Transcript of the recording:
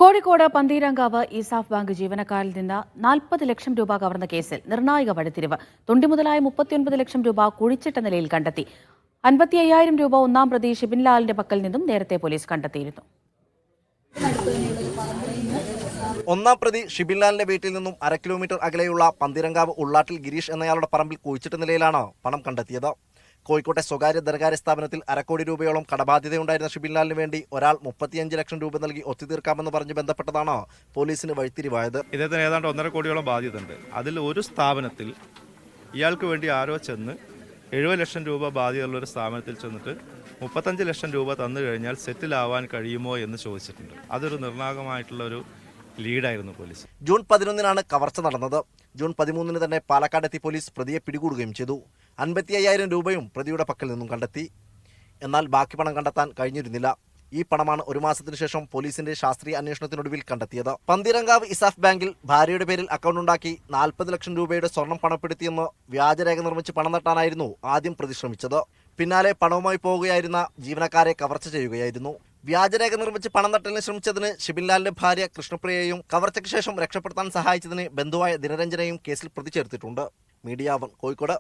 Kozhikode Pantheerankavu ESAF bank ജീവനക്കാരിൽ നിന്ന് 40 ലക്ഷം രൂപ കവർന്ന കേസിൽ നിർണായക വഴിത്തിരിവ്. തൊണ്ടിമുതലായ 39 ലക്ഷം രൂപ കുഴിച്ചിട്ട നിലയിൽ കണ്ടെത്തി. 55,000 രൂപ ഒന്നാം പ്രതി ഷിബിൻലാലിന്റെ പക്കൽ നിന്നും നേരത്തെ പോലീസ് കണ്ടെത്തിയിരുന്നു. ഒന്നാം പ്രതി ഷിബിൻലാലിന്റെ വീട്ടിൽ നിന്നും 1/2 കിലോമീറ്റർ അകലെയുള്ള പന്തീരങ്കാവ് ഉള്ളാട്ടിൽ ഗിരീഷ് എന്നയാളുടെ പറമ്പിൽ കുഴിച്ചിട്ട നിലയിലാണ് പണം കണ്ടെത്തിയത്. കോഴിക്കോട്ടെ സ്വകാര്യ ധനകാര്യ സ്ഥാപനത്തിൽ 1/2 കോടി രൂപയോളം കടബാധ്യതയുണ്ടായിരുന്ന ഷിബിൻലാലിന് വേണ്ടി ഒരാൾ 35 ലക്ഷം രൂപ നൽകി ഒത്തുതീർക്കാമെന്ന് പറഞ്ഞ് ബന്ധപ്പെട്ടതാണ് പോലീസിന് വഴിത്തിരിവായത്. ഇദ്ദേഹത്തിന് ഏതാണ്ട് 1.5 കോടിയോളം ബാധ്യതയുണ്ട്. അതിൽ ഒരു സ്ഥാപനത്തിൽ ഇയാൾക്ക് വേണ്ടി ആരോ ചെന്ന് 70 ലക്ഷം രൂപ ബാധ്യതയുള്ള ഒരു സ്ഥാപനത്തിൽ ചെന്നിട്ട് 35 ലക്ഷം രൂപ തന്നു കഴിഞ്ഞാൽ സെറ്റിലാവാൻ കഴിയുമോ എന്ന് ചോദിച്ചിട്ടുണ്ട്. അതൊരു നിർണായകമായിട്ടുള്ള ഒരു ലീഡായിരുന്നു പോലീസ്. ജൂൺ 11-നാണ് കവർച്ച നടന്നത്. ജൂൺ 13-ന് തന്നെ പാലക്കാടെത്തി പോലീസ് പ്രതിയെ പിടികൂടുകയും ചെയ്തു. 55,000 രൂപയും പ്രതിയുടെ പക്കൽ നിന്നും കണ്ടെത്തി. എന്നാൽ ബാക്കി പണം കണ്ടെത്താൻ കഴിഞ്ഞിരുന്നില്ല. ഈ പണമാണ് ഒരു മാസത്തിനു ശേഷം പോലീസിന്റെ ശാസ്ത്രീയ അന്വേഷണത്തിനൊടുവിൽ കണ്ടെത്തിയത്. പന്തീരങ്കാവ് ഇസാഫ് ബാങ്കിൽ ഭാര്യയുടെ പേരിൽ അക്കൗണ്ട് ഉണ്ടാക്കി 40 ലക്ഷം രൂപയുടെ സ്വർണം പണപ്പെടുത്തിയെന്ന് വ്യാജരേഖ നിർമ്മിച്ച് പണം തട്ടാനായിരുന്നു ആദ്യം പ്രതി ശ്രമിച്ചത്. പിന്നാലെ പണവുമായി പോവുകയായിരുന്ന ജീവനക്കാരെ കവർച്ച ചെയ്യുകയായിരുന്നു. വ്യാജരേഖ നിർമ്മിച്ച് പണം തട്ടലിന് ശ്രമിച്ചതിന് ഷിബിൻലാലിന്റെ ഭാര്യ കൃഷ്ണപ്രിയയും കവർച്ചയ്ക്ക് ശേഷം രക്ഷപ്പെടുത്താൻ സഹായിച്ചതിന് ബന്ധുവായ ദിനരഞ്ജനെയും കേസിൽ പ്രതി ചേർത്തിട്ടുണ്ട്. മീഡിയ 1 കോഴിക്കോട്.